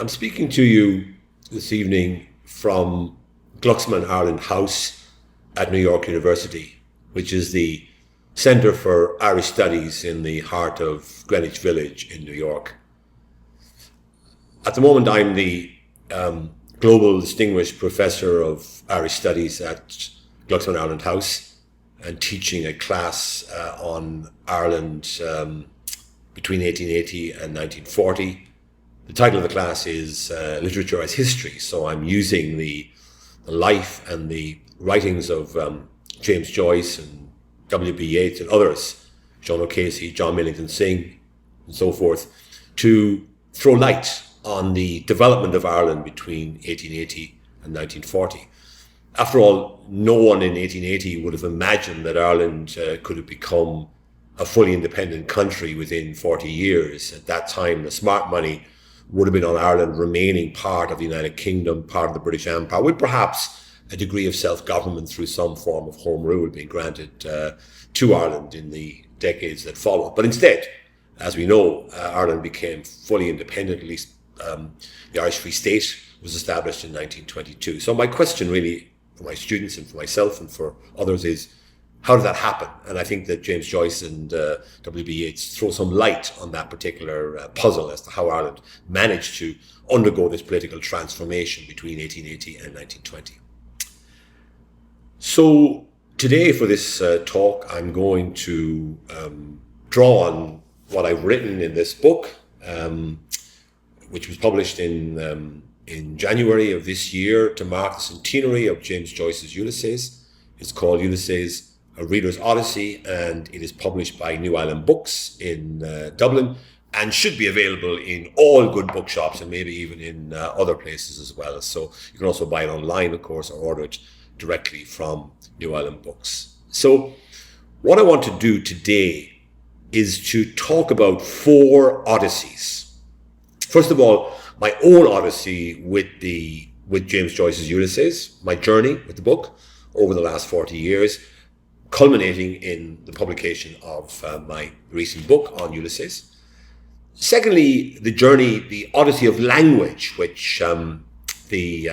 I'm speaking to you this evening from Glucksman Ireland House at New York University, which is the Centre for Irish Studies in the heart of Greenwich Village in New York. At the moment, I'm the Global Distinguished Professor of Irish Studies at Glucksman Ireland House and teaching a class on Ireland between 1880 and 1940. The title of the class is Literature as History, so I'm using the life and the writings of James Joyce and W.B. Yeats and others, John O'Casey, John Millington Synge, and so forth, to throw light on the development of Ireland between 1880 and 1940. After all, no one in 1880 would have imagined that Ireland could have become a fully independent country within 40 years. At that time, the smart money would have been on Ireland remaining part of the United Kingdom, part of the British Empire, with perhaps a degree of self-government through some form of home rule being granted to Ireland in the decades that followed. But instead, as we know, Ireland became fully independent. At least the Irish Free State was established in 1922. So my question really for my students and for myself and for others is, how did that happen? And I think that James Joyce and W.B. Yeats throw some light on that particular puzzle as to how Ireland managed to undergo this political transformation between 1880 and 1920. So today for this talk, I'm going to draw on what I've written in this book, which was published in January of this year to mark the centenary of James Joyce's Ulysses. It's called Ulysses, A Reader's Odyssey, and it is published by New Island Books in Dublin and should be available in all good bookshops and maybe even in other places as well. So you can also buy it online, of course, or order it directly from New Island Books. So what I want to do today is to talk about 4 Odysseys. First of all, my own Odyssey with James Joyce's Ulysses, my journey with the book over the last 40 years, culminating in the publication of my recent book on Ulysses. Secondly, the journey, the Odyssey of language, which the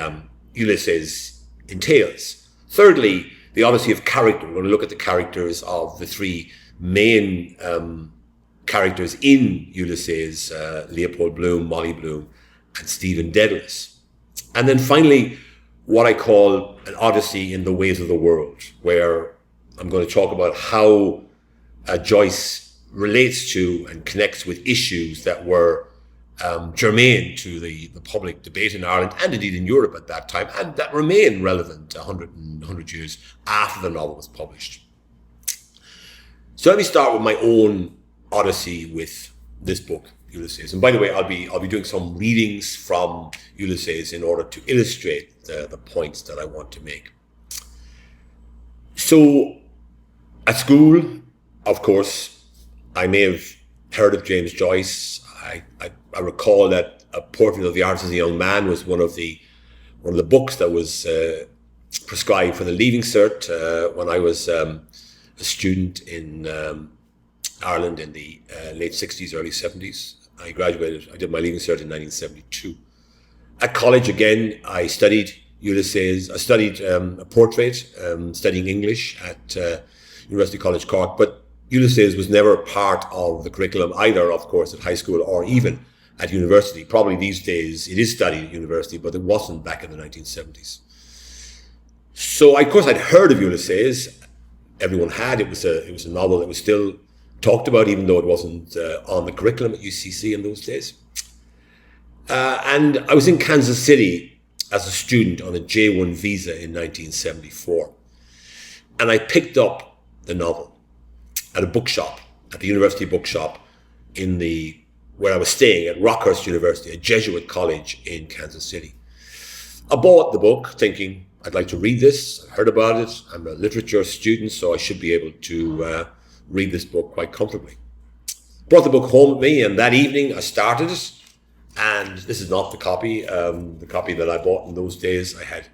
Ulysses entails. Thirdly, the Odyssey of character. We're going to look at the characters of the 3 main characters in Ulysses, Leopold Bloom, Molly Bloom, and Stephen Dedalus. And then finally, what I call an Odyssey in the ways of the world, where I'm going to talk about how Joyce relates to and connects with issues that were germane to the public debate in Ireland and indeed in Europe at that time, and that remain relevant 100 years after the novel was published. So let me start with my own Odyssey with this book, Ulysses. And by the way, I'll be doing some readings from Ulysses in order to illustrate the points that I want to make. So at school, of course, I may have heard of James Joyce. I recall that A Portrait of the Artist as a Young Man was one of the books that was prescribed for the Leaving Cert when I was a student in Ireland in the late 60s, early 70s. I graduated, I did my Leaving Cert in 1972. At college, again, I studied Ulysses. I studied a portrait, studying English at University College Cork, but Ulysses was never part of the curriculum either, of course, at high school or even at university. Probably these days it is studied at university, but it wasn't back in the 1970s. So, of course, I'd heard of Ulysses. Everyone had. It was a novel that was still talked about, even though it wasn't on the curriculum at UCC in those days. And I was in Kansas City as a student on a J1 visa in 1974. And I picked up the novel at a bookshop, at the university bookshop where I was staying at Rockhurst University, a Jesuit college in Kansas City. I bought the book thinking, I'd like to read this. I heard about it. I'm a literature student, so I should be able to read this book quite comfortably. Brought the book home with me, and that evening I started it. And this is not the copy that I bought in those days. I had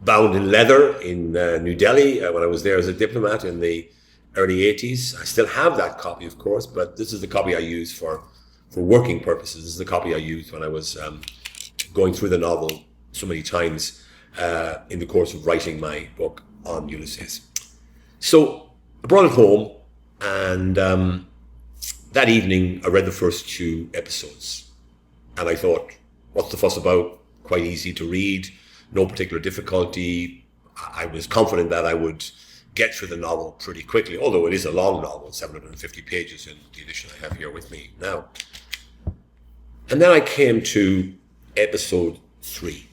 bound in leather in New Delhi when I was there as a diplomat in the early 80s. I still have that copy, of course, but this is the copy I use for working purposes. This is the copy I used when I was going through the novel so many times in the course of writing my book on Ulysses. So I brought it home, and that evening I read the first 2 episodes, and I thought, what's the fuss about? Quite easy to read, no particular difficulty. I was confident that I would get through the novel pretty quickly, although it is a long novel, 750 pages in the edition I have here with me now. And then I came to episode 3.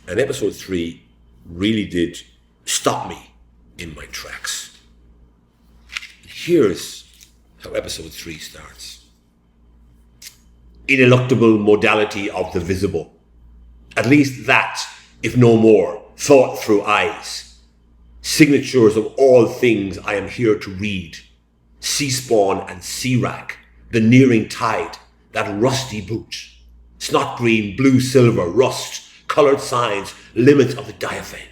And episode 3 really did stop me in my tracks. Here's how episode 3 starts. Ineluctable modality of the visible. At least that, if no more, thought through eyes. Signatures of all things I am here to read. Sea spawn and sea wrack, the nearing tide, that rusty boot. Snot green, blue silver, rust, coloured signs, limits of the diaphane.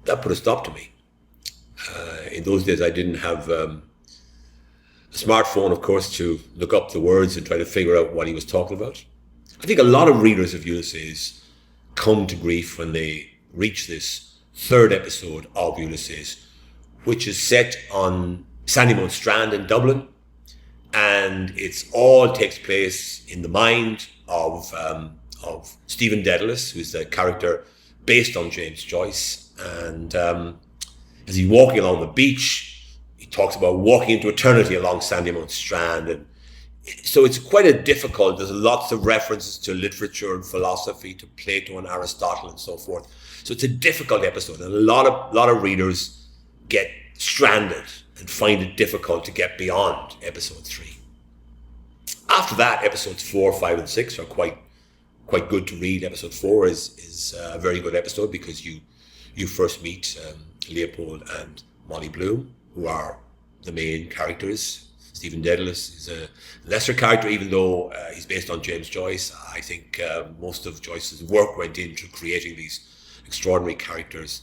That put a stop to me. In those days I didn't have a smartphone, of course, to look up the words and try to figure out what he was talking about. I think a lot of readers of Ulysses come to grief when they reach this 3rd episode of Ulysses, which is set on Sandymount Strand in Dublin, and it's all takes place in the mind of Stephen Dedalus, who's the character based on James Joyce. And as he's walking along the beach, he talks about walking into eternity along Sandymount Strand, and so it's quite a difficult. There's lots of references to literature and philosophy, to Plato and Aristotle and so forth. So it's a difficult episode, and a lot of readers get stranded and find it difficult to get beyond episode 3. After that, episodes 4, 5, and 6 are quite good to read. Episode 4 is a very good episode because you first meet Leopold and Molly Bloom, who are the main characters. Stephen Dedalus is a lesser character, even though he's based on James Joyce. I think most of Joyce's work went into creating these extraordinary characters,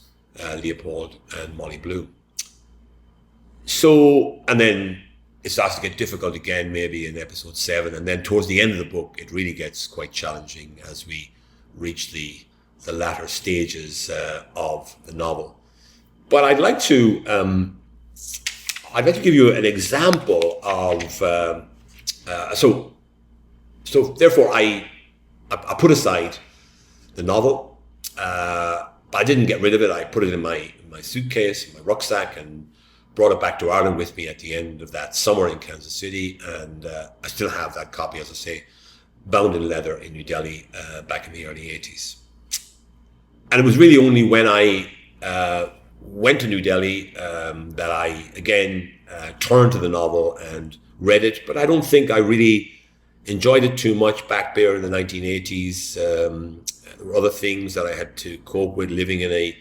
Leopold and Molly Bloom. So, and then it starts to get difficult again, maybe in episode 7, and then towards the end of the book, it really gets quite challenging as we reach the latter stages of the novel. But I'd like to give you an example of. So therefore, I put aside the novel. But I didn't get rid of it. I put it in my suitcase, in my rucksack, and brought it back to Ireland with me at the end of that summer in Kansas City. And I still have that copy, as I say, bound in leather in New Delhi back in the early 80s. And it was really only when I went to New Delhi that I again turned to the novel and read it. But I don't think I really enjoyed it too much back there in the 1980s. There were other things that I had to cope with, living in a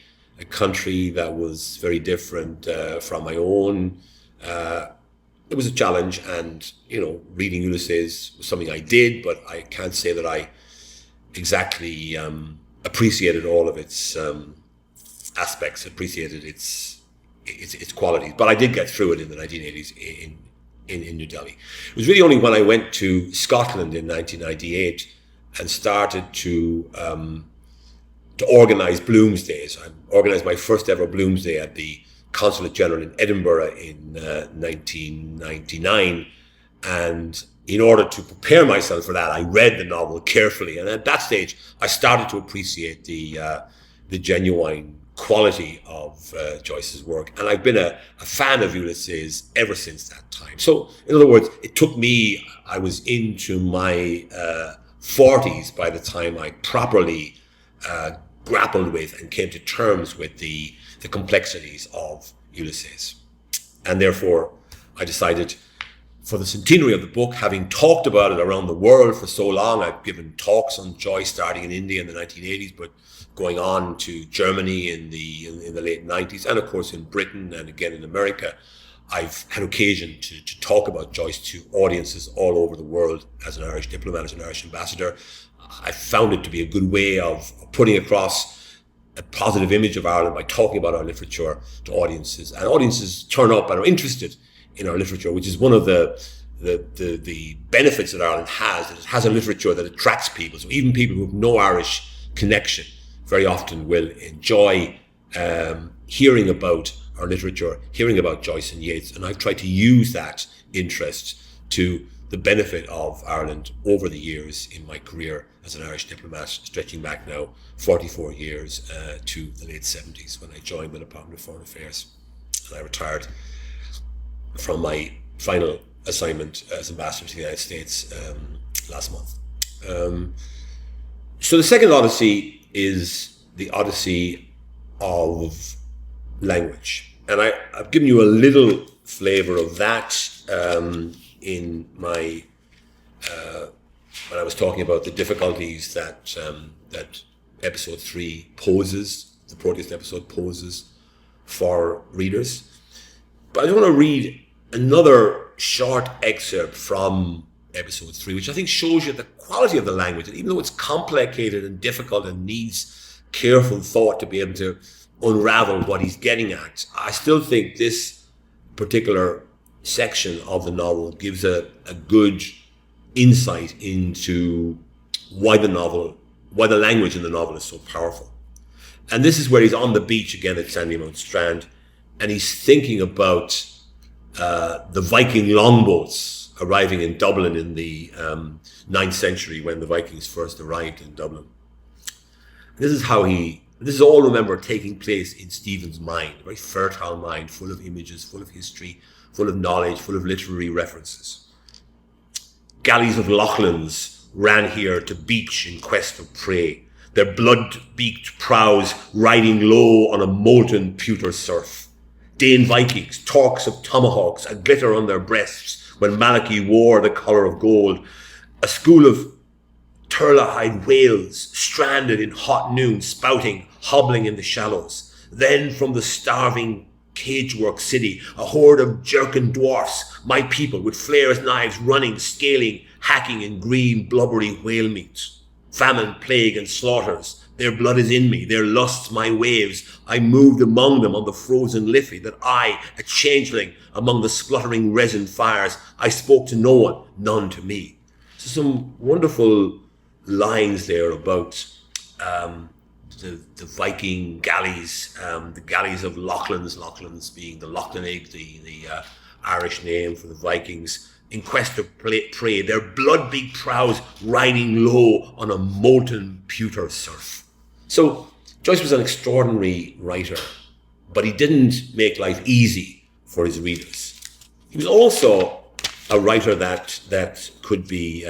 country that was very different from my own. It was a challenge, and reading Ulysses was something I did, but I can't say that I exactly appreciated all of its aspects, appreciated its qualities. But I did get through it in the 1980s in New Delhi. It was really only when I went to Scotland in 1998 and started to organise Bloomsdays. I organised my first ever Bloomsday at the Consulate General in Edinburgh in 1999, and in order to prepare myself for that, I read the novel carefully, and at that stage, I started to appreciate the genuine quality of Joyce's work, and I've been a fan of Ulysses ever since that time. So, in other words, it took me. I was into my 40s by the time I properly grappled with and came to terms with the complexities of Ulysses. And therefore, I decided for the centenary of the book, having talked about it around the world for so long, I've given talks on Joyce starting in India in the 1980s, but going on to Germany in the late 90s, and of course in Britain and again in America. I've had occasion to talk about Joyce to audiences all over the world as an Irish diplomat, as an Irish ambassador. I found it to be a good way of putting across a positive image of Ireland by talking about our literature to audiences. And audiences turn up and are interested in our literature, which is one of the benefits that Ireland has. It has a literature that attracts people. So even people who have no Irish connection very often will enjoy hearing about our literature, hearing about Joyce and Yeats. And I've tried to use that interest to the benefit of Ireland over the years in my career as an Irish diplomat, stretching back now 44 years to the late 70s when I joined the Department of Foreign Affairs. And I retired from my final assignment as Ambassador to the United States last month. So the second Odyssey is the Odyssey of language. And I've given you a little flavour of that in my when I was talking about the difficulties that that episode 3 poses, the Proteus episode poses for readers. But I just want to read another short excerpt from episode 3, which I think shows you the quality of the language. And even though it's complicated and difficult and needs careful thought to be able to unravel what he's getting at, I still think this particular section of the novel gives a good insight into why the language in the novel is so powerful. And this is where he's on the beach again at Sandymount Strand, and he's thinking about the Viking longboats arriving in Dublin in the 9th century when the Vikings first arrived in Dublin. This is all, remember, taking place in Stephen's mind, a very fertile mind, full of images, full of history, full of knowledge, full of literary references. Galleys of Lochlans ran here to beach in quest of prey, their blood-beaked prows riding low on a molten pewter surf. Dane Vikings, torques of tomahawks, a glitter on their breasts when Malachy wore the colour of gold. A school of turla-eyed whales stranded in hot noon, spouting, hobbling in the shallows. Then from the starving cagework city, a horde of jerkin dwarfs, my people, with flares, knives, running, scaling, hacking in green, blubbery whale meat. Famine, plague, and slaughters. Their blood is in me, their lusts my waves. I moved among them on the frozen Liffey, that I, a changeling, among the spluttering resin fires, I spoke to no one, none to me. So some wonderful lines there about the Viking galleys, the galleys of Lochlans being the Lochlannig, the Irish name for the Vikings, in quest of prey, their blood-beaked prows riding low on a molten pewter surf. So Joyce was an extraordinary writer, but he didn't make life easy for his readers. He was also a writer that could be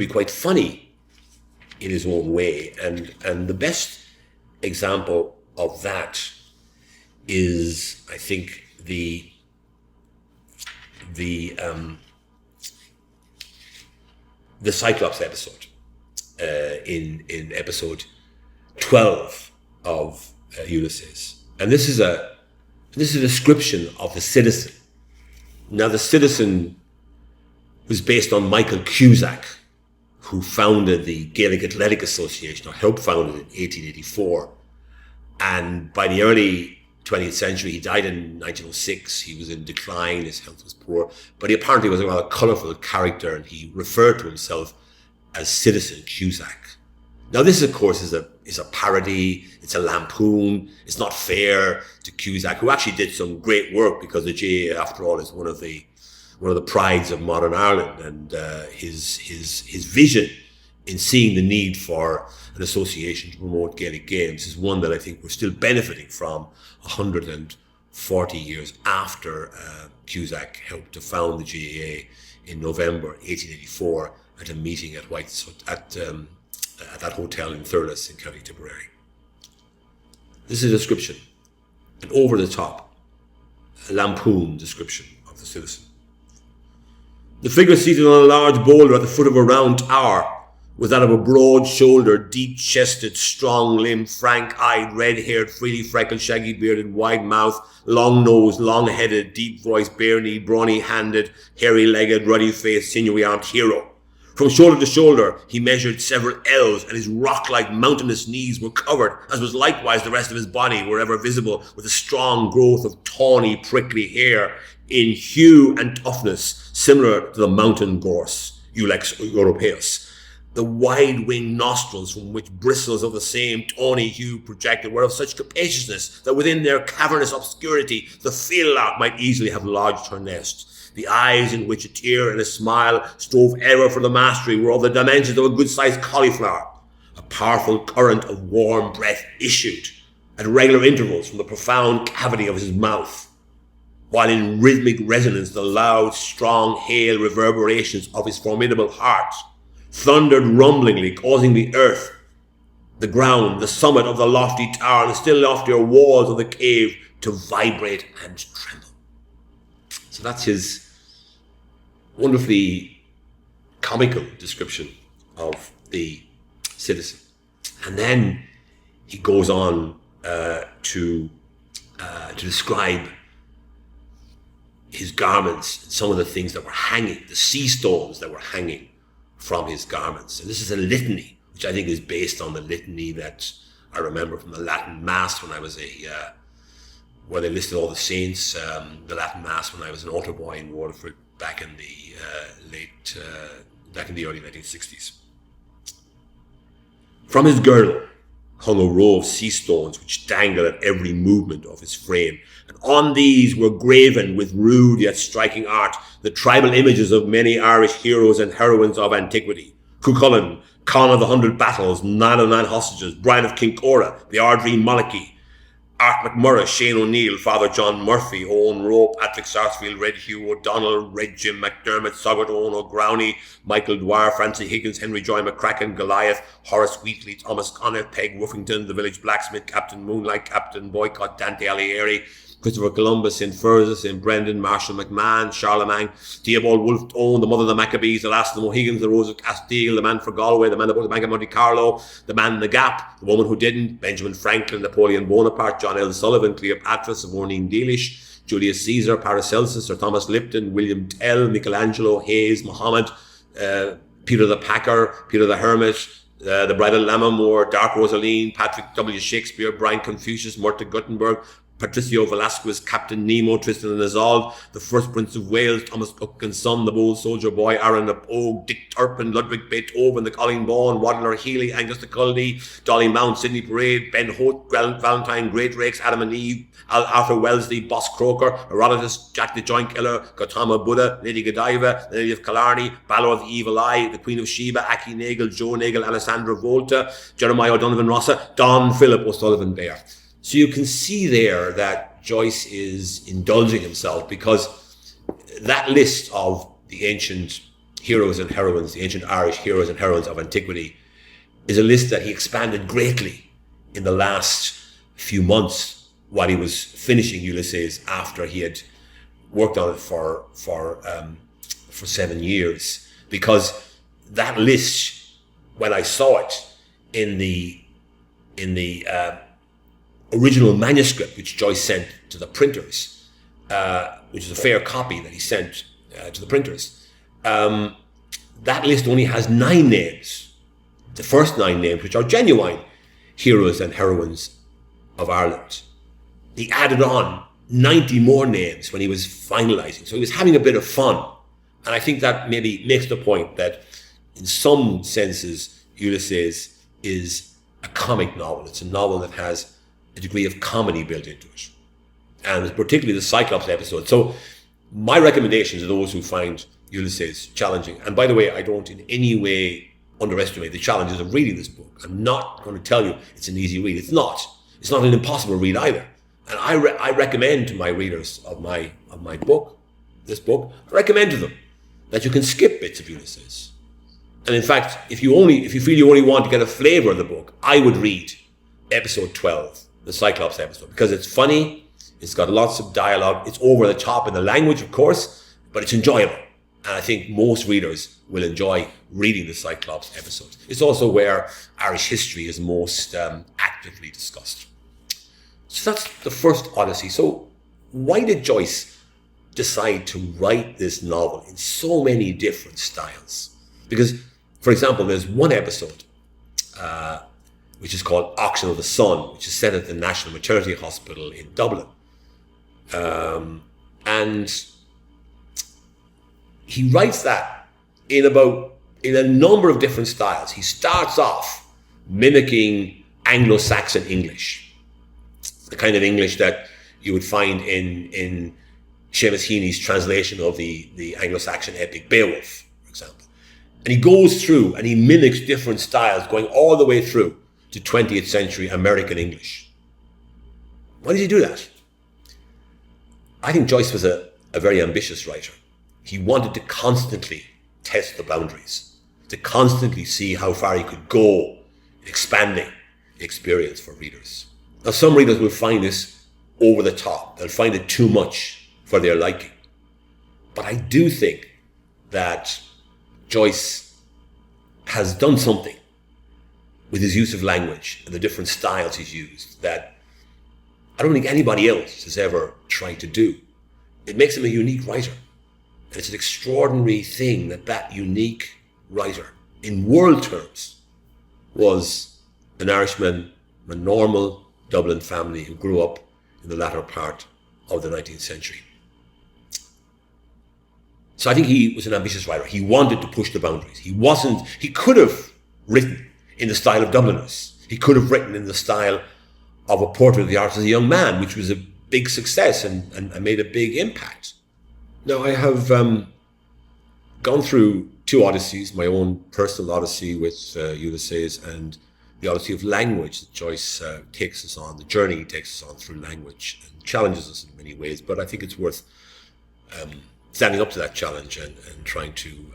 quite funny in his own way, and the best example of that is, I think, the Cyclops episode in episode 12 of Ulysses, and this is a description of the citizen. Now, the citizen was based on Michael Cusack, who founded the Gaelic Athletic Association, or helped found it in 1884. And by the early 20th century, he died in 1906. He was in decline, his health was poor, but he apparently was a rather colourful character, and he referred to himself as Citizen Cusack. Now, this, of course, is a parody, it's a lampoon, it's not fair to Cusack, who actually did some great work, because the GAA, after all, is one of the prides of modern Ireland, and his vision in seeing the need for an association to promote Gaelic games is one that I think we're still benefiting from 140 years after Cusack helped to found the GAA in November 1884 at a meeting at at that hotel in Thurles in County Tipperary. This is a description, an over-the-top, lampoon description of the citizen. The figure seated on a large boulder at the foot of a round tower was that of a broad-shouldered, deep-chested, strong-limbed, frank-eyed, red-haired, freely freckled, shaggy-bearded, wide-mouthed, long-nosed, long-headed, deep-voiced, bare-kneed, brawny-handed, hairy-legged, ruddy-faced, sinewy-armed hero. From shoulder to shoulder, he measured several ells, and his rock-like mountainous knees were covered, as was likewise the rest of his body, wherever visible, with a strong growth of tawny, prickly hair, in hue and toughness, similar to the mountain gorse, Ulex europaeus. The wide-winged nostrils, from which bristles of the same tawny hue projected, were of such capaciousness that within their cavernous obscurity the field-lark might easily have lodged her nest. The eyes, in which a tear and a smile strove ever for the mastery, were of the dimensions of a good-sized cauliflower. A powerful current of warm breath issued at regular intervals from the profound cavity of his mouth, while in rhythmic resonance the loud, strong, hail reverberations of his formidable heart thundered rumblingly, causing the earth, the ground, the summit of the lofty tower, and the still loftier walls of the cave to vibrate and tremble. So that's his wonderfully comical description of the citizen. And then he goes on to describe his garments and some of the things that were hanging, the sea stones that were hanging from his garments. And this is a litany, which I think is based on the litany that I remember from the Latin Mass when I was where they listed all the saints, the Latin Mass when I was an altar boy in Waterford back in the early 1960s. From his girdle hung a row of sea stones which dangled at every movement of his frame, and on these were graven with rude yet striking art the tribal images of many Irish heroes and heroines of antiquity: Cuchulainn, Con of the 100 Battles, Nine of the 9 Hostages, Brian of Kincora, the Ardreen Malachy, Art McMurrough, Shane O'Neill, Father John Murphy, Owen Rope, Patrick Sarsfield, Red Hugh O'Donnell, Red Jim McDermott, Soggart Owen O'Growney, Michael Dwyer, Francie Higgins, Henry Joy McCracken, Goliath, Horace Wheatley, Thomas Conniff, Peg Woofington, the village blacksmith, Captain Moonlight, Captain Boycott, Dante Alighieri, Christopher Columbus, St. Furza, St. Brendan, Marshall McMahon, Charlemagne, Theobald Wolfe Tone, the Mother of the Maccabees, the Last of the Mohegans, the Rose of Castile, the Man for Galway, the Man that bought the Bank of Monte Carlo, the Man in the Gap, the Woman Who Didn't, Benjamin Franklin, Napoleon Bonaparte, John L. Sullivan, Cleopatra, Savornine Dealish, Julius Caesar, Paracelsus, Sir Thomas Lipton, William Tell, Michelangelo, Hayes, Muhammad, Peter the Packer, Peter the Hermit, the Bridal Lammermoor, Dark Rosaline, Patrick W. Shakespeare, Brian Confucius, Murta Gutenberg, Patricio Velasquez, Captain Nemo, Tristan and Isolde, the First Prince of Wales, Thomas Cook and Son, the Bold Soldier Boy, Aaron the Pogue, Dick Turpin, Ludwig Beethoven, the Colleen Bawn, Waddler Healy, Angus the Culdee, Dolly Mount, Sidney Parade, Ben Holt, Valentine, Great Rakes, Adam and Eve, Arthur Wellesley, Boss Croker, Herodotus, Jack the Joint Killer, Gautama Buddha, Lady Godiva, the Lady of Killarney, Balor of the Evil Eye, the Queen of Sheba, Aki Nagel, Joe Nagel, Alessandra Volta, Jeremiah O'Donovan Rossa, Don Philip O'Sullivan Bear. So you can see there that Joyce is indulging himself, because that list of the ancient heroes and heroines, the ancient Irish heroes and heroines of antiquity, is a list that he expanded greatly in the last few months while he was finishing Ulysses, after he had worked on it for 7 years. Because that list, when I saw it in the original manuscript which Joyce sent to the printers, which is a fair copy that he sent to the printers, that list only has 9 names. The first 9 names, which are genuine heroes and heroines of Ireland. He added on 90 more names when he was finalizing. So he was having a bit of fun. And I think that maybe makes the point that in some senses, Ulysses is a comic novel. It's a novel that has a degree of comedy built into it, and particularly the Cyclops episode. So my recommendation to those who find Ulysses challenging, and by the way, I don't in any way underestimate the challenges of reading this book. I'm not going to tell you it's an easy read. It's not an impossible read either. And I recommend to my readers of my book, this book, I recommend to them that you can skip bits of Ulysses. And in fact, if you feel you only want to get a flavor of the book, I would read episode 12, the Cyclops episode, because it's funny, it's got lots of dialogue, it's over the top in the language, of course, but it's enjoyable. And I think most readers will enjoy reading the Cyclops episode. It's also where Irish history is most actively discussed. So that's the first Odyssey. So why did Joyce decide to write this novel in so many different styles? Because, for example, there's one episode which is called Auction of the Sun, which is set at the National Maternity Hospital in Dublin. And he writes that in a number of different styles. He starts off mimicking Anglo-Saxon English, the kind of English that you would find in Seamus Heaney's translation of the Anglo-Saxon epic Beowulf, for example. And he goes through and he mimics different styles, going all the way through to 20th century American English. Why did he do that? I think Joyce was a very ambitious writer. He wanted to constantly test the boundaries, to constantly see how far he could go in expanding the experience for readers. Now, some readers will find this over the top. They'll find it too much for their liking. But I do think that Joyce has done something with his use of language and the different styles he's used that I don't think anybody else has ever tried to do. It makes him a unique writer. And it's an extraordinary thing that unique writer, in world terms, was an Irishman, a normal Dublin family who grew up in the latter part of the 19th century. So I think he was an ambitious writer. He wanted to push the boundaries. He could have written in the style of Dubliners. He could have written in the style of A Portrait of the Artist as a Young Man, which was a big success and made a big impact. Now, I have gone through two Odysseys, my own personal Odyssey with Ulysses and the Odyssey of language that Joyce takes us on, the journey he takes us on through language and challenges us in many ways. But I think it's worth standing up to that challenge and trying to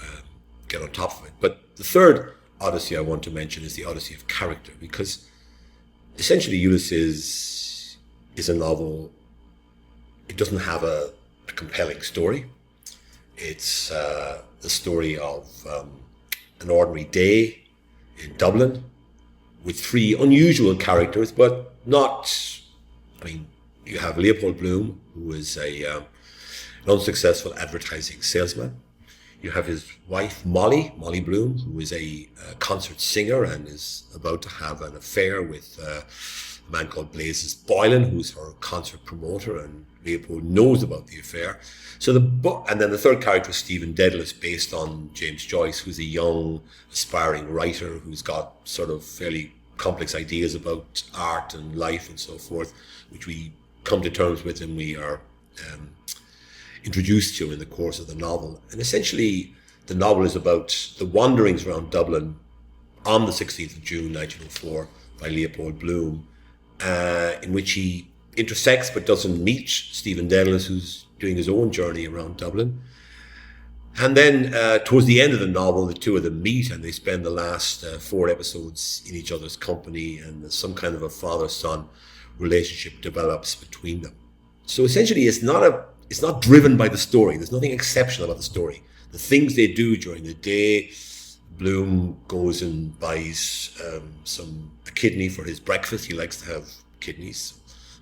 get on top of it. But the third Odyssey I want to mention is the Odyssey of character, because essentially Ulysses is a novel. It doesn't have a compelling story. It's the story of an ordinary day in Dublin with three unusual characters, but not, you have Leopold Bloom, who is an unsuccessful advertising salesman. You have his wife, Molly Bloom, who is a concert singer and is about to have an affair with a man called Blazes Boylan, who's her concert promoter, and Leopold knows about the affair. So and then the third character is Stephen Dedalus, based on James Joyce, who's a young, aspiring writer who's got sort of fairly complex ideas about art and life and so forth, which we come to terms with and we are introduced to in the course of the novel. And essentially, the novel is about the wanderings around Dublin on the 16th of June, 1904, by Leopold Bloom, in which he intersects but doesn't meet Stephen Dedalus, who's doing his own journey around Dublin. And then towards the end of the novel, the two of them meet and they spend the last 4 episodes in each other's company, and some kind of a father-son relationship develops between them. So essentially, it's not driven by the story. There's nothing exceptional about the story. The things they do during the day, Bloom goes and buys a kidney for his breakfast. He likes to have kidneys.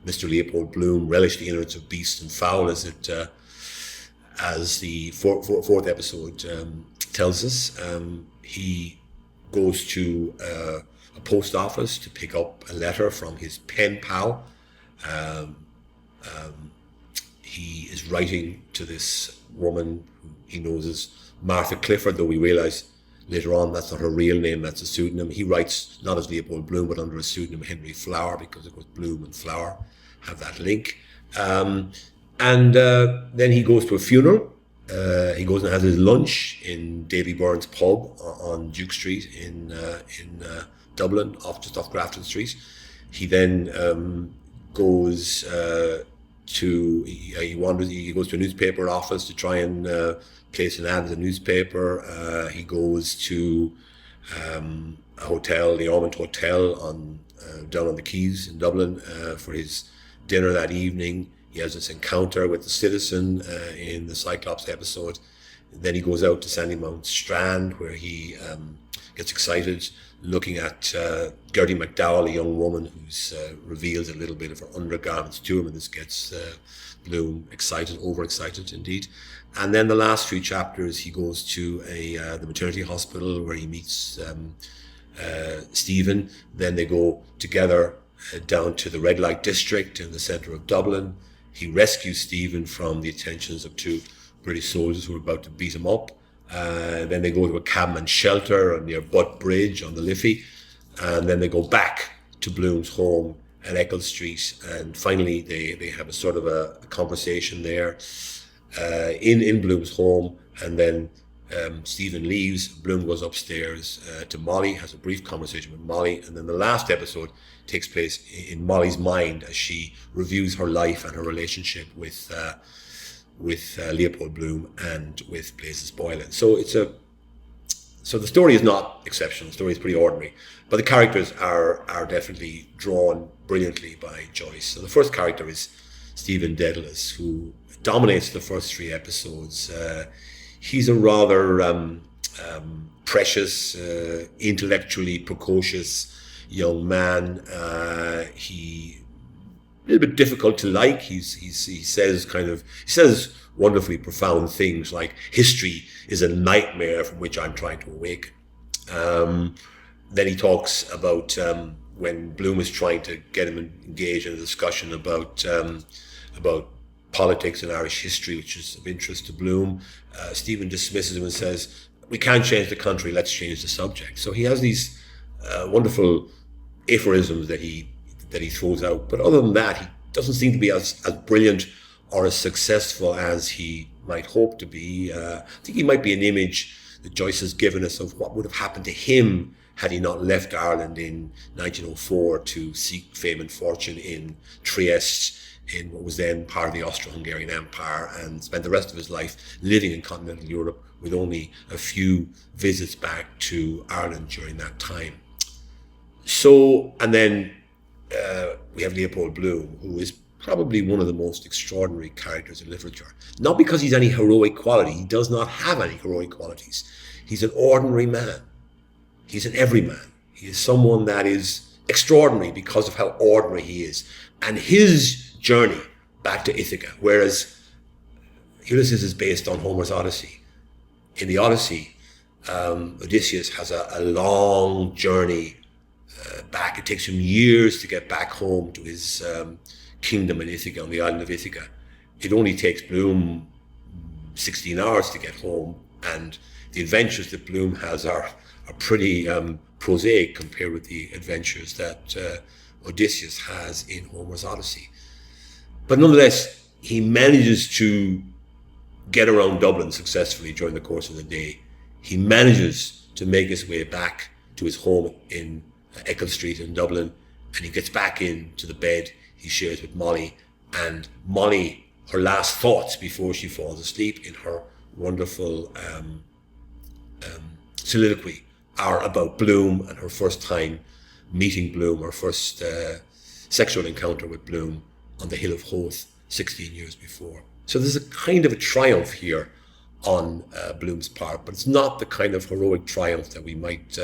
Mr. Leopold Bloom relished the innards of beast and fowl, as the fourth episode tells us. He goes to a post office to pick up a letter from his pen pal. He is writing to this woman who he knows as Martha Clifford, though we realise later on that's not her real name, that's a pseudonym. He writes not as Leopold Bloom, but under a pseudonym Henry Flower, because of course Bloom and Flower have that link. And then he goes to a funeral. He goes and has his lunch in Davy Byrne's pub on Duke Street in Dublin, just off Grafton Street. He then goes he goes to a newspaper office to try and place an ad in the newspaper. He goes to a hotel, the Ormond Hotel down on the Quays in Dublin for his dinner that evening. He has this encounter with the citizen in the Cyclops episode. Then he goes out to Sandymount Strand, where he gets excited looking at Gertie McDowell, a young woman who's reveals a little bit of her undergarments to him, and this gets Bloom excited, overexcited indeed. And then the last few chapters, he goes to the maternity hospital where he meets Stephen. Then they go together down to the red light district in the centre of Dublin. He rescues Stephen from the attentions of two British soldiers who were about to beat him up. Then they go to a cabman's shelter near Butt Bridge on the Liffey. And then they go back to Bloom's home at Eccles Street. And finally, they have a sort of a conversation there in Bloom's home. And then Stephen leaves. Bloom goes upstairs to Molly, has a brief conversation with Molly. And then the last episode takes place in Molly's mind as she reviews her life and her relationship with Leopold Bloom and with Blazes Boylan. So the story is not exceptional. The story is pretty ordinary, but the characters are definitely drawn brilliantly by Joyce. So the first character is Stephen Dedalus, who dominates the first three episodes. He's a rather precious, intellectually precocious young man. He a little bit difficult to like. He says wonderfully profound things like history is a nightmare from which I'm trying to awake. Then he talks about when Bloom is trying to get him engaged in a discussion about politics and Irish history, which is of interest to Bloom. Stephen dismisses him and says, "We can't change the country, let's change the subject." So he has these wonderful aphorisms that he throws out. But other than that, he doesn't seem to be as brilliant or as successful as he might hope to be. I think he might be an image that Joyce has given us of what would have happened to him had he not left Ireland in 1904 to seek fame and fortune in Trieste, in what was then part of the Austro-Hungarian Empire, and spent the rest of his life living in continental Europe with only a few visits back to Ireland during that time. So, and then we have Leopold Bloom, who is probably one of the most extraordinary characters in literature. Not because he's any heroic quality. He does not have any heroic qualities. He's an ordinary man. He's an everyman. He is someone that is extraordinary because of how ordinary he is. And his journey back to Ithaca, whereas Ulysses is based on Homer's Odyssey. In the Odyssey, Odysseus has a long journey back. It takes him years to get back home to his kingdom in Ithaca, on the island of Ithaca. It only takes Bloom 16 hours to get home, and the adventures that Bloom has are pretty prosaic compared with the adventures that Odysseus has in Homer's Odyssey. But nonetheless, he manages to get around Dublin successfully during the course of the day. He manages to make his way back to his home in Eccles Street in Dublin, and he gets back into the bed he shares with Molly. And Molly, her last thoughts before she falls asleep in her wonderful soliloquy are about Bloom and her first time meeting Bloom, her first sexual encounter with Bloom on the Hill of Howth 16 years before. So there's a kind of a triumph here on Bloom's part, but it's not the kind of heroic triumph that we might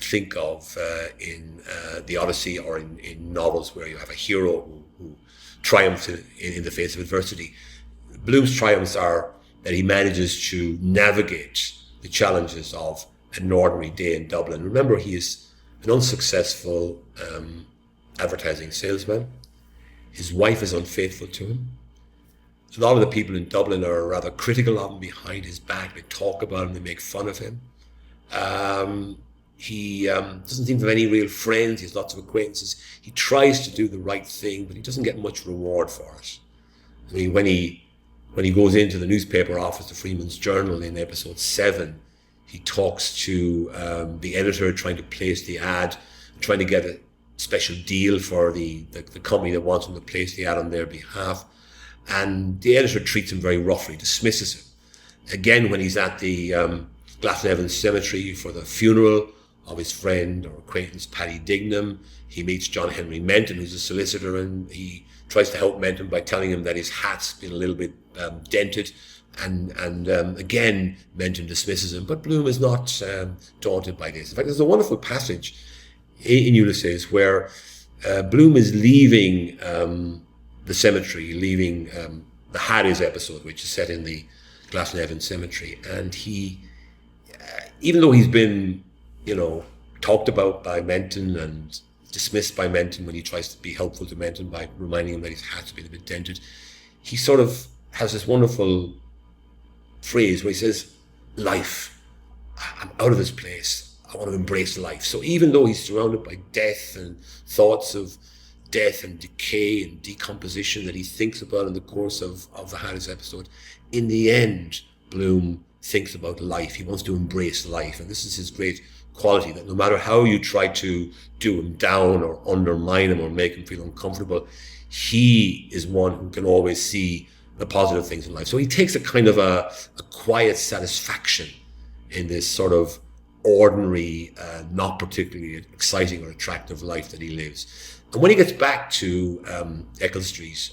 think of in the Odyssey or in novels where you have a hero who triumphs in the face of adversity. Bloom's triumphs are that he manages to navigate the challenges of an ordinary day in Dublin. Remember, he is an unsuccessful advertising salesman. His wife is unfaithful to him. A lot of the people in Dublin are rather critical of him behind his back. They talk about him, they make fun of him. He doesn't seem to have any real friends. He has lots of acquaintances. He tries to do the right thing, but he doesn't get much reward for it. I mean, when he goes into the newspaper office, the Freeman's Journal, in episode 7, he talks to the editor, trying to place the ad, trying to get a special deal for the company that wants him to place the ad on their behalf. And the editor treats him very roughly, dismisses him. Again, when he's at the Glasnevin Cemetery for the funeral of his friend or acquaintance Paddy Dignam, he meets John Henry Menton, who's a solicitor, and he tries to help Menton by telling him that his hat's been a little bit dented, again, Menton dismisses him, but Bloom is not daunted by this. In fact, there's a wonderful passage in Ulysses where Bloom is leaving the cemetery, leaving the Hades episode, which is set in the Glasnevin cemetery, and he, even though he's been, talked about by Menton and dismissed by Menton when he tries to be helpful to Menton by reminding him that his hat's been a bit dented, he sort of has this wonderful phrase where he says, life, I'm out of this place, I want to embrace life. So even though he's surrounded by death and thoughts of death and decay and decomposition that he thinks about in the course of the Hades episode, in the end, Bloom thinks about life. He wants to embrace life. And this is his great quality, that no matter how you try to do him down or undermine him or make him feel uncomfortable, he is one who can always see the positive things in life. So he takes a kind of a quiet satisfaction in this sort of ordinary, not particularly exciting or attractive life that he lives. And when he gets back to Eccles Street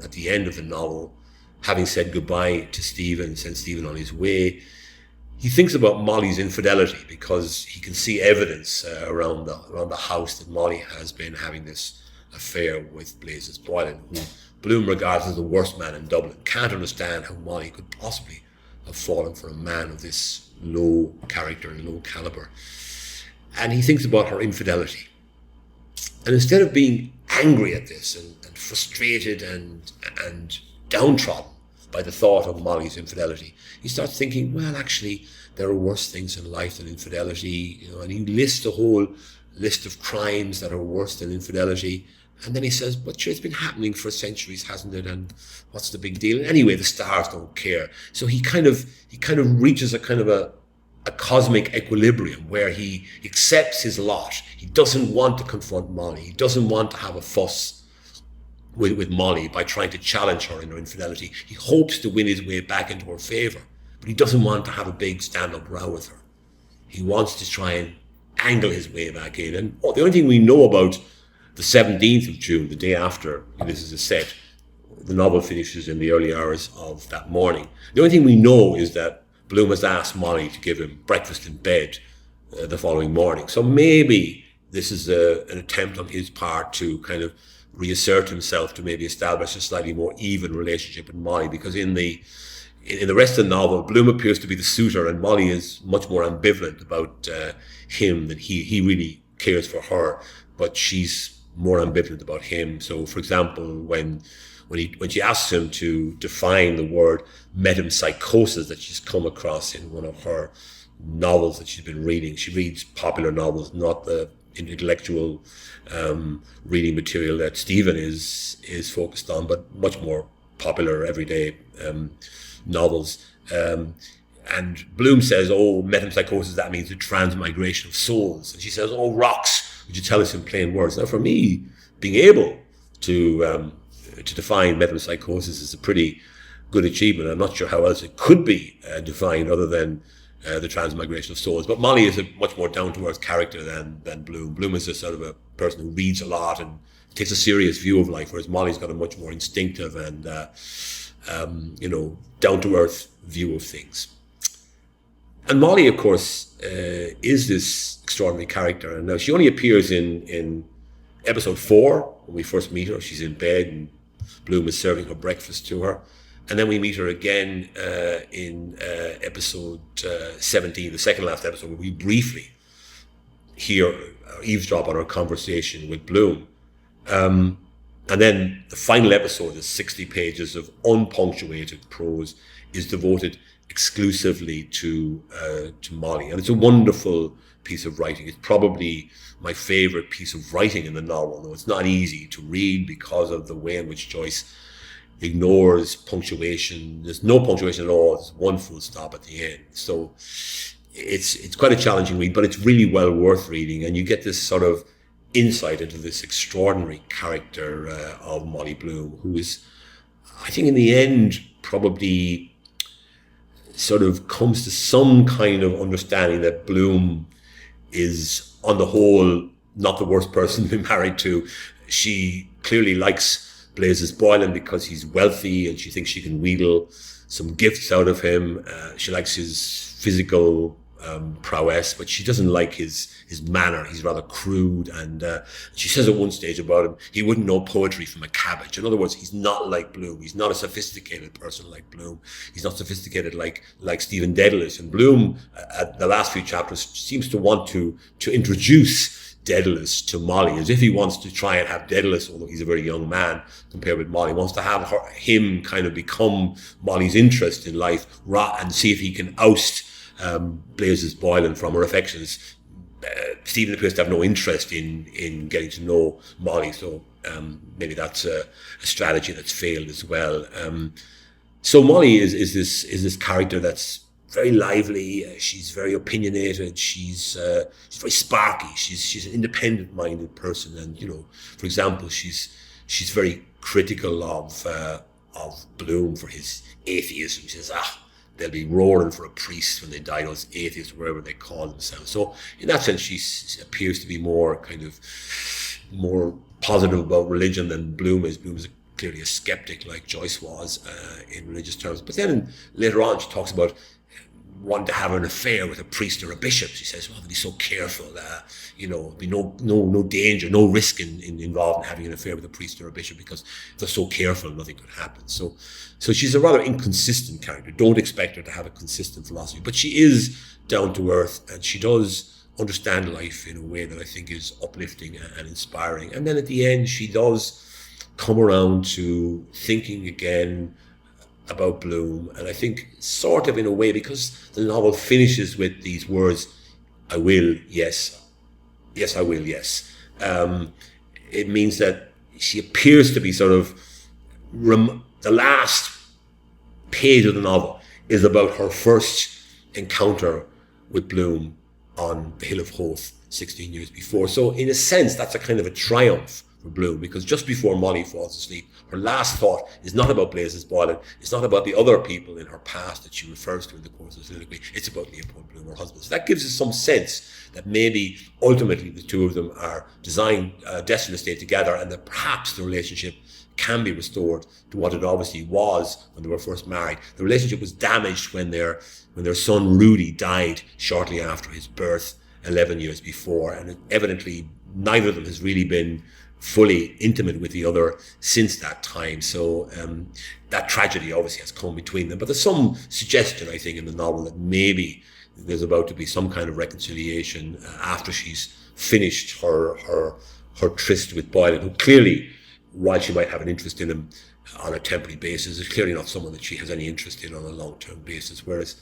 at the end of the novel, having said goodbye to Stephen, sent Stephen on his way, he thinks about Molly's infidelity, because he can see evidence around the house that Molly has been having this affair with Blazes Boylan, who Bloom regards as the worst man in Dublin. Can't understand how Molly could possibly have fallen for a man of this low character and low caliber. And he thinks about her infidelity. And instead of being angry at this and frustrated and downtrodden by the thought of Molly's infidelity, he starts thinking, well, actually, there are worse things in life than infidelity, and he lists a whole list of crimes that are worse than infidelity. And then he says, but sure, it's been happening for centuries, hasn't it? And what's the big deal? And anyway, the stars don't care. So he kind of reaches a kind of a cosmic equilibrium where he accepts his lot. He doesn't want to confront Molly. He doesn't want to have a fuss with Molly by trying to challenge her in her infidelity. He hopes to win his way back into her favour, but he doesn't want to have a big stand-up row with her. He wants to try and angle his way back in. And the only thing we know about the 17th of June, the day after Ulysses is set, the novel finishes in the early hours of that morning. The only thing we know is that Bloom has asked Molly to give him breakfast in bed the following morning. So maybe this is an attempt on his part to kind of reassert himself, to maybe establish a slightly more even relationship with Molly, because in the rest of the novel, Bloom appears to be the suitor and Molly is much more ambivalent about him than he really cares for her, but she's more ambivalent about him. So, for example, when she asks him to define the word metempsychosis that she's come across in one of her novels that she's been reading, she reads popular novels, not the intellectual reading material that Stephen is focused on, but much more popular everyday novels. And Bloom says, metempsychosis, that means the transmigration of souls. And she says, rocks, would you tell us in plain words? Now, for me, being able to define metempsychosis is a pretty good achievement. I'm not sure how else it could be defined other than the transmigration of souls. But Molly is a much more down-to-earth character than Bloom. Bloom is a sort of a person who reads a lot and takes a serious view of life, whereas Molly's got a much more instinctive and down-to-earth view of things. And Molly, of course, is this extraordinary character. And now she only appears in episode 4, when we first meet her. She's in bed and Bloom is serving her breakfast to her. And then we meet her again in episode 17, the second last episode, where we briefly eavesdrop on her conversation with Bloom. And then the final episode is 60 pages of unpunctuated prose, is devoted exclusively to Molly. And it's a wonderful piece of writing. It's probably my favorite piece of writing in the novel, though it's not easy to read because of the way in which Joyce ignores punctuation. There's no punctuation at all. There's one full stop at the end. So it's quite a challenging read, but it's really well worth reading. And you get this sort of insight into this extraordinary character of Molly Bloom, who is, I think in the end, probably sort of comes to some kind of understanding that Bloom is, on the whole, not the worst person to be married to. She clearly likes Blazes Boylan because he's wealthy and she thinks she can wheedle some gifts out of him. She likes his physical prowess, but she doesn't like his manner. He's rather crude, and she says at one stage about him, he wouldn't know poetry from a cabbage. In other words, he's not like Bloom. He's not a sophisticated person like Bloom. He's not sophisticated like Stephen Dedalus. And Bloom, at the last few chapters, seems to want to introduce Dedalus to Molly, as if he wants to try and have Dedalus, although he's a very young man compared with Molly, wants to have him kind of become Molly's interest in life and see if he can oust Blazes Boylan from her affections. Stephen appears to have no interest in getting to know Molly, so maybe that's a strategy that's failed as well. So Molly is this character that's very lively. She's very opinionated. She's very sparky. She's an independent-minded person, and for example, she's very critical of Bloom for his atheism. She says, they'll be roaring for a priest when they die, those atheists, wherever they call themselves. So in that sense, she appears to be more positive about religion than Bloom is. Bloom is clearly a skeptic, like Joyce was in religious terms. But then later on, she talks about wanting to have an affair with a priest or a bishop. She says, well, to be so careful, be no danger, no risk involved in having an affair with a priest or a bishop, because if they're so careful, nothing could happen. So she's a rather inconsistent character. Don't expect her to have a consistent philosophy, but she is down to earth, and she does understand life in a way that I think is uplifting and inspiring. And then at the end, she does come around to thinking again about Bloom, and I think sort of in a way, because the novel finishes with these words, I will, yes, I will, yes. It means that she appears to be sort of, the last page of the novel is about her first encounter with Bloom on the Hill of Howth 16 years before. So in a sense, that's a kind of a triumph for Bloom, because just before Molly falls asleep, her last thought is not about Blazes Boylan, it's not about the other people in her past that she refers to in the course of the soliloquy, it's about Leopold Bloom, her husband. So that gives us some sense that maybe ultimately the two of them are destined to stay together, and that perhaps the relationship can be restored to what it obviously was when they were first married. The relationship was damaged when their son Rudy died shortly after his birth 11 years before, and evidently neither of them has really been fully intimate with the other since that time. So that tragedy obviously has come between them. But there's some suggestion, I think, in the novel that maybe there's about to be some kind of reconciliation after she's finished her tryst with Boylan, who clearly, while she might have an interest in him on a temporary basis, is clearly not someone that she has any interest in on a long-term basis. Whereas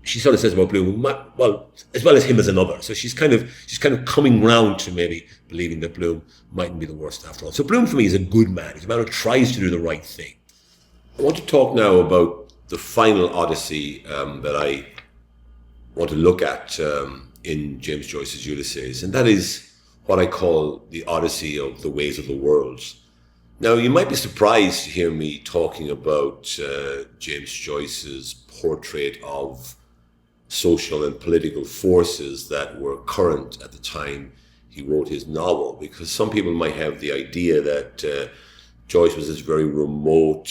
she sort of says about Bloom, well, as well as him as another. So she's kind of coming round to maybe believing that Bloom mightn't be the worst after all. So Bloom for me is a good man. He's a man who tries to do the right thing. I want to talk now about the final Odyssey that I want to look at in James Joyce's Ulysses, and that is what I call the Odyssey of the ways of the world. Now, you might be surprised to hear me talking about James Joyce's portrait of social and political forces that were current at the time he wrote his novel, because some people might have the idea that Joyce was this very remote,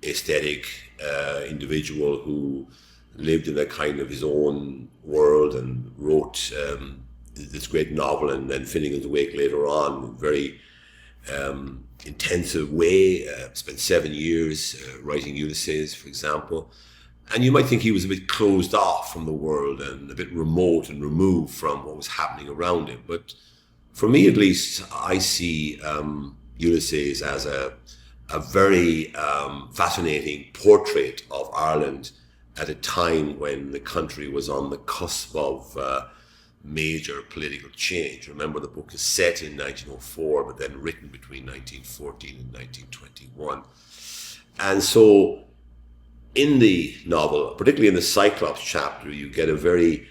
aesthetic individual who lived in a kind of his own world and wrote this great novel, and then Finnegan's Wake later on, very intensive way, spent 7 years writing Ulysses, for example. And you might think he was a bit closed off from the world and a bit remote and removed from what was happening around him. But for me, at least, I see Ulysses as a very fascinating portrait of Ireland at a time when the country was on the cusp of major political change. Remember, the book is set in 1904, but then written between 1914 and 1921. And so in the novel, particularly in the Cyclops chapter, you get a very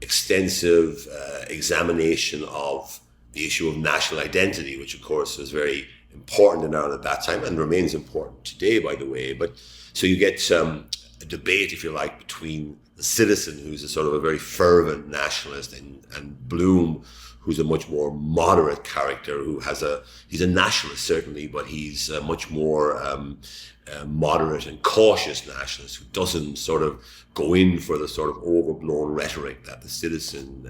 extensive examination of the issue of national identity, which of course was very important in Ireland at that time and remains important today, by the way. But so you get a debate, if you like, between the citizen, who's a sort of a very fervent nationalist, and Bloom, who's a much more moderate character, he's a nationalist certainly, but he's a much more moderate and cautious nationalist who doesn't sort of go in for the sort of overblown rhetoric that the Citizen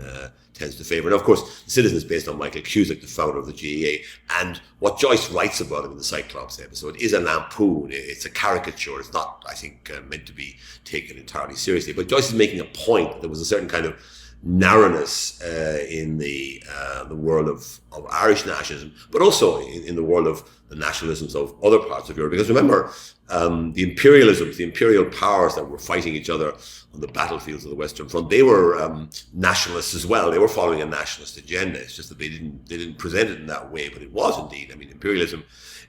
tends to favour. And of course, the Citizen is based on Michael Cusack, the founder of the GEA, and what Joyce writes about him in the Cyclops episode is a lampoon. It's a caricature. It's not, I think, meant to be taken entirely seriously. But Joyce is making a point that there was a certain kind of narrowness in the world of Irish nationalism, but also in the world of the nationalisms of other parts of Europe. Because remember, the imperial powers that were fighting each other on the battlefields of the Western Front, they were nationalists as well. They were following a nationalist agenda. It's just that they didn't present it in that way, but it was indeed. I mean, imperialism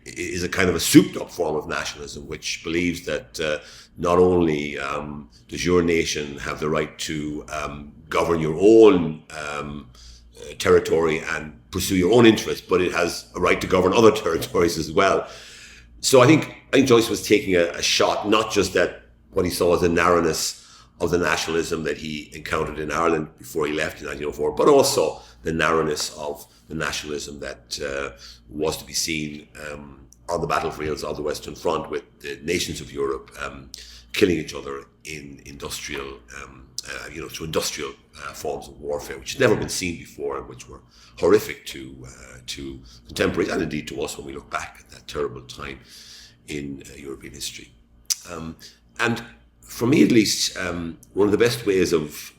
is a kind of a souped-up form of nationalism, which believes that not only does your nation have the right to govern your own territory and pursue your own interests, but it has a right to govern other territories as well. So I think Joyce was taking a shot, not just at what he saw as the narrowness of the nationalism that he encountered in Ireland before he left in 1904, but also the narrowness of the nationalism that was to be seen on the battlefields of the Western Front, with the nations of Europe killing each other in industrial, through industrial forms of warfare, which had never been seen before and which were horrific to contemporaries and indeed to us when we look back at that terrible time in European history. And for me, at least, one of the best ways of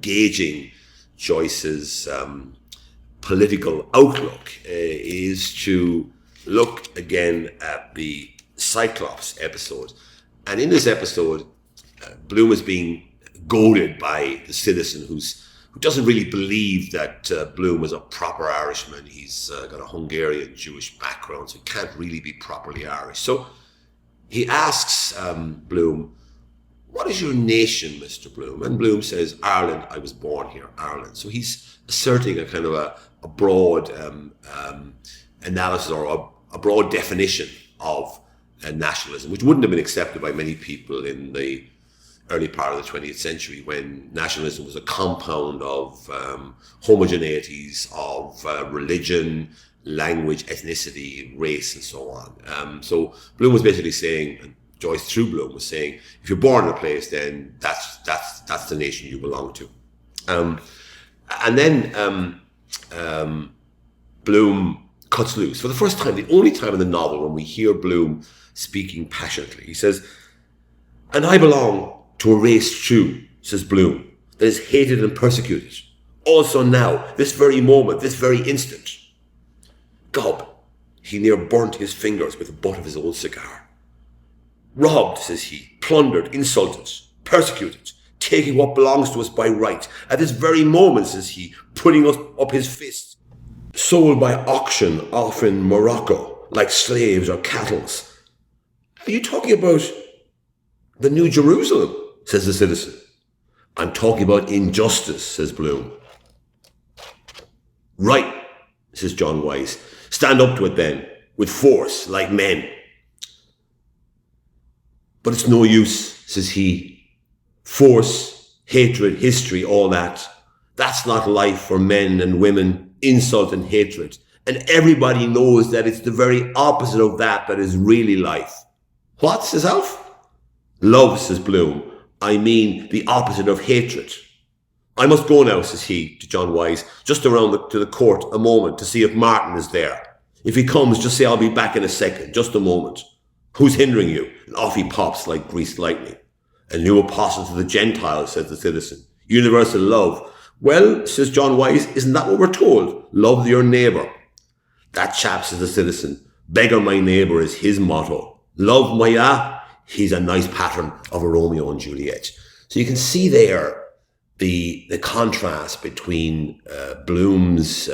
gauging Joyce's political outlook is to look again at the Cyclops episode. And in this episode, Bloom is being goaded by the Citizen, who doesn't really believe that Bloom is a proper Irishman. He's got a Hungarian Jewish background, so he can't really be properly Irish. So he asks Bloom, "What is your nation, Mr. Bloom?" And Bloom says, "Ireland, I was born here, Ireland." So he's asserting a kind of a broad analysis or a broad definition of nationalism, which wouldn't have been accepted by many people in the early part of the 20th century, when nationalism was a compound of homogeneities of religion, language, ethnicity, race, and so on. So Bloom was basically saying, and Joyce through Bloom was saying, if you're born in a place, then that's the nation you belong to. And then Bloom cuts loose. For the first time, the only time in the novel when we hear Bloom speaking passionately, he says, "And I belong to a race too," says Bloom, "that is hated and persecuted. Also now, this very moment, this very instant." Gob, he near burnt his fingers with the butt of his old cigar. "Robbed," says he, "plundered, insulted, persecuted, taking what belongs to us by right. At this very moment," says he, putting up his fist, "sold by auction off in Morocco, like slaves or cattle." "Are you talking about the New Jerusalem?" says the Citizen. "I'm talking about injustice," says Bloom. "Right," says John Wise. "Stand up to it then, with force, like men." "But it's no use," says he. "Force, hatred, history, all that. That's not life for men and women, insult and hatred. And everybody knows that it's the very opposite of that is really life." "What?" says Alf. "Love," says Bloom. "I mean the opposite of hatred. I must go now," says he to John Wise, "just around to the court a moment to see if Martin is there. If he comes, just say I'll be back in a second, just a moment. Who's hindering you?" And off he pops like greased lightning. "A new apostle to the Gentiles," says the Citizen. "Universal love." "Well," says John Wise, "isn't that what we're told? Love your neighbour." "That chap," says the Citizen, "beggar my neighbour is his motto. Love my he's a nice pattern of a Romeo and Juliet." So you can see there the contrast between Bloom's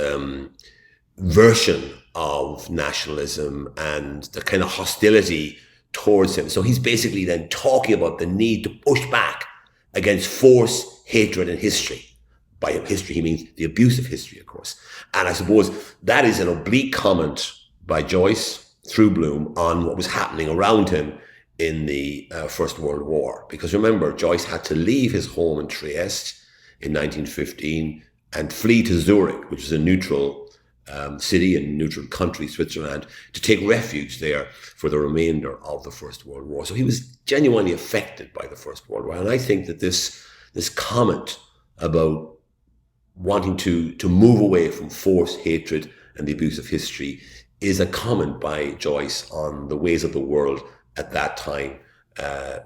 version of nationalism and the kind of hostility towards him. So he's basically then talking about the need to push back against force, hatred, and history. By history, he means the abuse of history, of course. And I suppose that is an oblique comment by Joyce through Bloom on what was happening around him in the First World War. Because remember, Joyce had to leave his home in Trieste in 1915 and flee to Zurich, which is a neutral city and neutral country, Switzerland, to take refuge there for the remainder of the First World War. So he was genuinely affected by the First World War. And I think that this comment about wanting to move away from force, hatred, and the abuse of history is a comment by Joyce on the ways of the world at that time,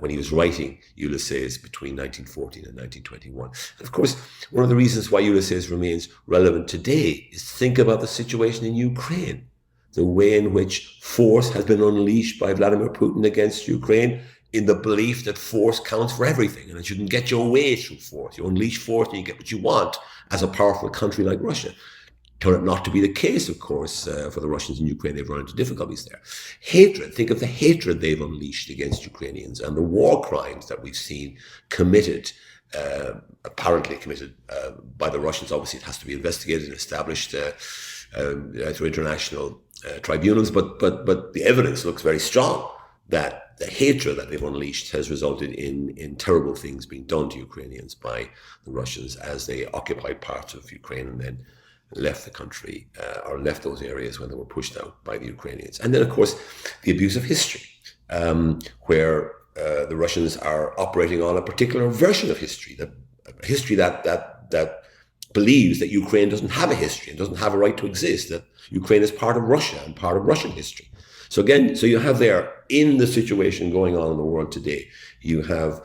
when he was writing Ulysses between 1914 and 1921. And of course, one of the reasons why Ulysses remains relevant today is to think about the situation in Ukraine, the way in which force has been unleashed by Vladimir Putin against Ukraine, in the belief that force counts for everything and that you can get your way through force. You unleash force and you get what you want as a powerful country like Russia. Turned out not to be the case, of course, for the Russians in Ukraine. They've run into difficulties there. Hatred, think of the hatred they've unleashed against Ukrainians and the war crimes that we've seen committed, apparently committed by the Russians. Obviously, it has to be investigated and established through international tribunals, but the evidence looks very strong that the hatred that they've unleashed has resulted in terrible things being done to Ukrainians by the Russians as they occupied parts of Ukraine and then left the country, or left those areas when they were pushed out by the Ukrainians. And then, of course, the abuse of history, where the Russians are operating on a particular version of history, a history that believes that Ukraine doesn't have a history and doesn't have a right to exist, that Ukraine is part of Russia and part of Russian history. So again, so you have there, in the situation going on in the world today, you have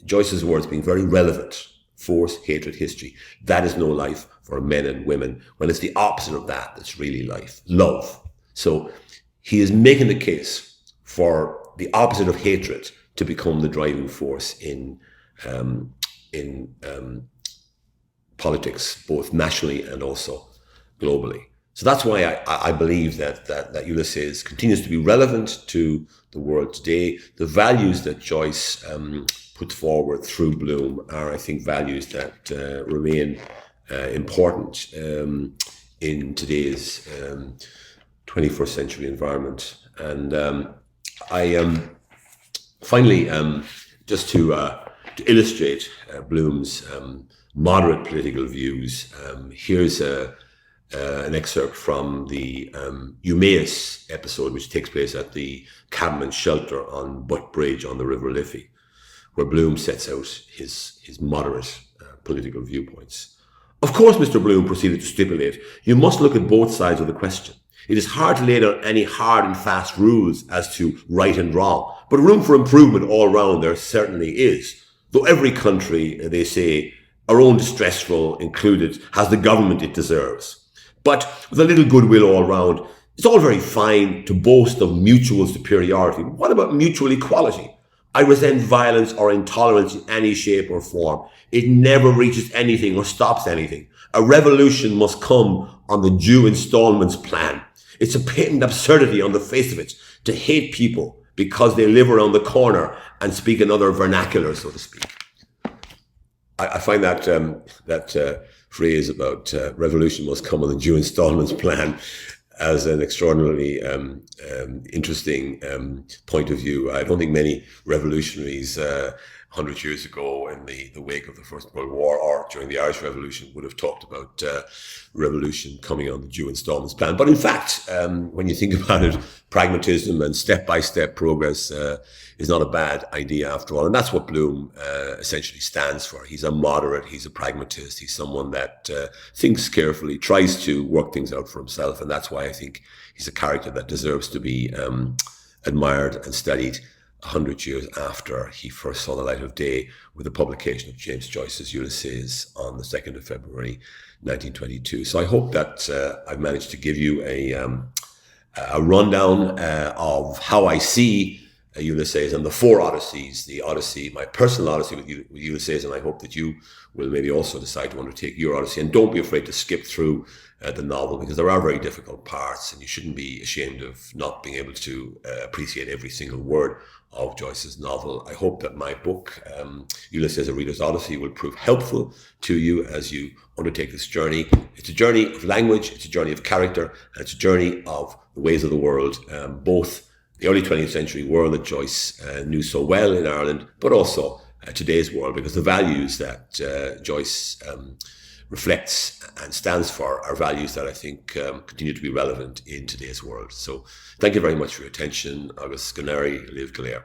Joyce's words being very relevant. Force, hatred, history. That is no life for men and women, when it's the opposite of that that's really life, love. So he is making the case for the opposite of hatred to become the driving force in politics, both nationally and also globally. So that's why I believe that Ulysses continues to be relevant to the world today. The values that Joyce put forward through Bloom are, I think, values that remain important in today's 21st century environment. And finally, just to illustrate Bloom's moderate political views, here's an excerpt from the Eumaeus episode, which takes place at the Cabman's Shelter on Butt Bridge on the River Liffey, where Bloom sets out his moderate political viewpoints. Of course, Mr. Bloom proceeded to stipulate, you must look at both sides of the question. It is hard to lay down any hard and fast rules as to right and wrong, but room for improvement all round there certainly is. Though every country, they say, our own distressful included, has the government it deserves. But with a little goodwill all round, it's all very fine to boast of mutual superiority. What about mutual equality? I resent violence or intolerance in any shape or form. It never reaches anything or stops anything. A revolution must come on the due installments plan. It's a patent absurdity on the face of it to hate people because they live around the corner and speak another vernacular, so to speak. I find that phrase about revolution must come on the due installments plan as an extraordinarily interesting point of view. I don't think many revolutionaries 100 years ago in the wake of the First World War or during the Irish Revolution would have talked about revolution coming on the due installments plan. But in fact, when you think about it, pragmatism and step-by-step progress is not a bad idea after all. And that's what Bloom essentially stands for. He's a moderate, he's a pragmatist, he's someone that thinks carefully, tries to work things out for himself. And that's why I think he's a character that deserves to be admired and studied 100 years after he first saw the light of day with the publication of James Joyce's Ulysses on the 2nd of February 1922. So I hope that I've managed to give you a rundown of how I see Ulysses and the four Odysseys, the Odyssey, my personal Odyssey with Ulysses, and I hope that you will maybe also decide to undertake your Odyssey. And don't be afraid to skip through the novel, because there are very difficult parts and you shouldn't be ashamed of not being able to appreciate every single word of Joyce's novel. I hope that my book, Ulysses, A Reader's Odyssey, will prove helpful to you as you undertake this journey. It's a journey of language, it's a journey of character, and it's a journey of the ways of the world, both the early 20th century world that Joyce knew so well in Ireland, but also today's world, because the values that Joyce reflects and stands for are values that I think continue to be relevant in today's world. So thank you very much for your attention. Agus Gunari Liv Galir.